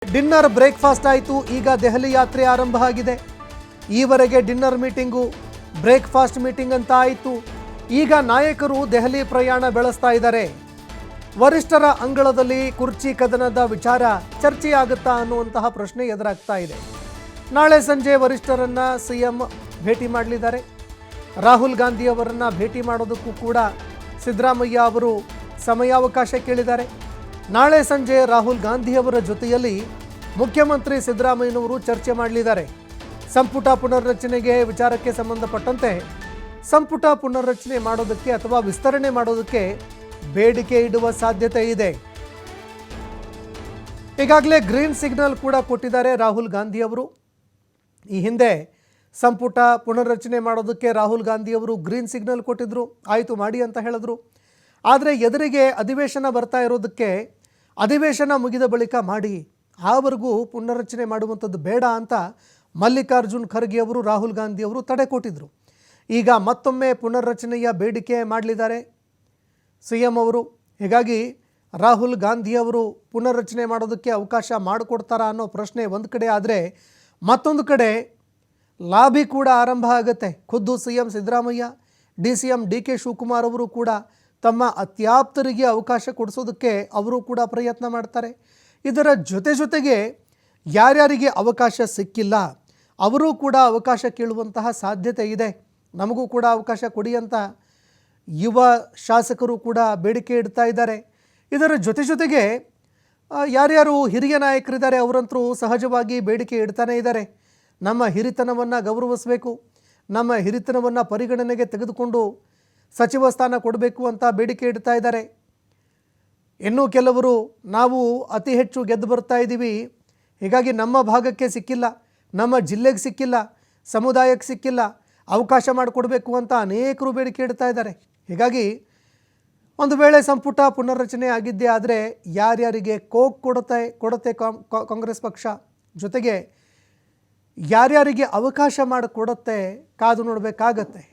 Dinner breakfast ಆಯಿತು. ಈಗ ದೆಹಲಿ ಯಾತ್ರೆ ಆರಂಭ ಆಗಿದೆ. ಈವರೆಗೆ ಡಿನ್ನರ್ ಮೀಟಿಂಗು, ಬ್ರೇಕ್ಫಾಸ್ಟ್ ಮೀಟಿಂಗ್ ಅಂತ ಆಯಿತು. ಈಗ ನಾಯಕರು ದೆಹಲಿ ಪ್ರಯಾಣ ಬೆಳೆಸ್ತಾ ಇದ್ದಾರೆ. ವರಿಷ್ಠರ ಅಂಗಳದಲ್ಲಿ ಕುರ್ಚಿ ಕದನದ ವಿಚಾರ ಚರ್ಚೆಯಾಗುತ್ತಾ ಅನ್ನುವಂತಹ ಪ್ರಶ್ನೆ ಎದುರಾಗ್ತಾ ಇದೆ. ನಾಳೆ ಸಂಜೆ ವರಿಷ್ಠರನ್ನ ಸಿಎಂ ಭೇಟಿ ಮಾಡಲಿದ್ದಾರೆ. ರಾಹುಲ್ ಗಾಂಧಿ ಅವರನ್ನು ಭೇಟಿ ಮಾಡೋದಕ್ಕೂ ಕೂಡ ಸಿದ್ದರಾಮಯ್ಯ ಅವರು ಸಮಯಾವಕಾಶ ಕೇಳಿದ್ದಾರೆ. ನಾಳೆ ಸಂಜೆ ರಾಹುಲ್ ಗಾಂಧಿ ಅವರ ಜೊತೆಯಲ್ಲಿ ಮುಖ್ಯಮಂತ್ರಿ ಸಿದ್ದರಾಮಯ್ಯನವರು ಚರ್ಚೆ ಮಾಡಲಿದ್ದಾರೆ. ಸಂಪುಟ ಪುನರ್ರಚನೆಗೆ ವಿಚಾರಕ್ಕೆ ಸಂಬಂಧಪಟ್ಟಂತೆ ಸಂಪುಟ ಪುನರ್ರಚನೆ ಮಾಡೋದಕ್ಕೆ ಅಥವಾ ವಿಸ್ತರಣೆ ಮಾಡೋದಕ್ಕೆ ಬೇಡಿಕೆ ಇಡುವ ಸಾಧ್ಯತೆ ಇದೆ. ಈಗಾಗಲೇ ಗ್ರೀನ್ ಸಿಗ್ನಲ್ ಕೂಡ ಕೊಟ್ಟಿದ್ದಾರೆ ರಾಹುಲ್ ಗಾಂಧಿ ಅವರು. ಈ ಹಿಂದೆ ಸಂಪುಟ ಪುನರ್ರಚನೆ ಮಾಡೋದಕ್ಕೆ ರಾಹುಲ್ ಗಾಂಧಿ ಅವರು ಗ್ರೀನ್ ಸಿಗ್ನಲ್ ಕೊಟ್ಟಿದ್ರು, ಆಯಿತು ಮಾಡಿ ಅಂತ ಹೇಳಿದ್ರು. ಆದರೆ ಎದುರಿಗೆ ಅಧಿವೇಶನ ಬರ್ತಾ ಇರೋದಕ್ಕೆ ಅಧಿವೇಶನ ಮುಗಿದ ಬಳಿಕ ಮಾಡಿ, ಆವರೆಗೂ ಪುನರ್ರಚನೆ ಮಾಡುವಂಥದ್ದು ಬೇಡ ಅಂತ ಮಲ್ಲಿಕಾರ್ಜುನ್ ಖರ್ಗೆ ಅವರು ರಾಹುಲ್ ಗಾಂಧಿ ಅವರು ತಡೆ ಕೊಟ್ಟಿದ್ರು. ಈಗ ಮತ್ತೊಮ್ಮೆ ಪುನರ್ರಚನೆಯ ಬೇಡಿಕೆ ಮಾಡಲಿದ್ದಾರೆ ಸಿಎಂ ಅವರು. ಹೀಗಾಗಿ ರಾಹುಲ್ ಗಾಂಧಿ ಅವರು ಪುನರ್ರಚನೆ ಮಾಡೋದಕ್ಕೆ ಅವಕಾಶ ಮಾಡಿಕೊಡ್ತಾರಾ ಅನ್ನೋ ಪ್ರಶ್ನೆ ಒಂದು ಕಡೆ ಆದರೆ, ಮತ್ತೊಂದು ಕಡೆ ಲಾಬಿ ಕೂಡ ಆರಂಭ ಆಗುತ್ತೆ. ಖುದ್ದು CM Siddaramaiah, DCM DK Shivakumar ಅವರು ಕೂಡ ತಮ್ಮ ಅತ್ಯಾಪ್ತರಿಗೆ ಅವಕಾಶ ಕೊಡಿಸೋದಕ್ಕೆ ಅವರು ಕೂಡ ಪ್ರಯತ್ನ ಮಾಡ್ತಾರೆ. ಇದರ ಜೊತೆಗೆ ಯಾರ್ಯಾರಿಗೆ ಅವಕಾಶ ಸಿಕ್ಕಿಲ್ಲ ಅವರು ಕೂಡ ಅವಕಾಶ ಕೇಳುವಂತಹ ಸಾಧ್ಯತೆ ಇದೆ. ನಮಗೂ ಕೂಡ ಅವಕಾಶ ಕೊಡಿ ಅಂತ ಯುವ ಶಾಸಕರು ಕೂಡ ಬೇಡಿಕೆ ಇಡ್ತಾ ಇದ್ದಾರೆ. ಇದರ ಜೊತೆಗೆ ಯಾರ್ಯಾರು ಹಿರಿಯ ನಾಯಕರಿದ್ದಾರೆ ಅವರಂತರೂ ಸಹಜವಾಗಿ ಬೇಡಿಕೆ ಇಡ್ತಾನೇ ಇದ್ದಾರೆ. ನಮ್ಮ ಹಿರಿತನವನ್ನು ಗೌರವಿಸಬೇಕು, ನಮ್ಮ ಹಿರಿತನವನ್ನು ಪರಿಗಣನೆಗೆ ತೆಗೆದುಕೊಂಡು ಸಚಿವ ಸ್ಥಾನ ಕೊಡಬೇಕು ಅಂತ ಬೇಡಿಕೆ ಇಡ್ತಾ ಇದ್ದಾರೆ. ಇನ್ನೂ ಕೆಲವರು ನಾವು ಅತಿ ಹೆಚ್ಚು ಗೆದ್ದು ಬರ್ತಾ ಇದ್ದೀವಿ, ಹೀಗಾಗಿ ನಮ್ಮ ಭಾಗಕ್ಕೆ ಸಿಕ್ಕಿಲ್ಲ, ನಮ್ಮ ಜಿಲ್ಲೆಗೆ ಸಿಕ್ಕಿಲ್ಲ, ಸಮುದಾಯಕ್ಕೆ ಸಿಕ್ಕಿಲ್ಲ, ಅವಕಾಶ ಮಾಡಿಕೊಡ್ಬೇಕು ಅಂತ ಅನೇಕರು ಬೇಡಿಕೆ ಇಡ್ತಾ ಇದ್ದಾರೆ. ಹೀಗಾಗಿ ಒಂದು ವೇಳೆ ಸಂಪುಟ ಪುನರ್ರಚನೆ ಆಗಿದ್ದೇ ಆದರೆ ಯಾರ್ಯಾರಿಗೆ ಕೋಕ್ ಕೊಡುತ್ತೆ ಕಾಂಗ್ರೆಸ್ ಪಕ್ಷ, ಜೊತೆಗೆ ಯಾರ್ಯಾರಿಗೆ ಅವಕಾಶ ಮಾಡಿಕೊಡುತ್ತೆ ಕಾದು ನೋಡಬೇಕಾಗತ್ತೆ.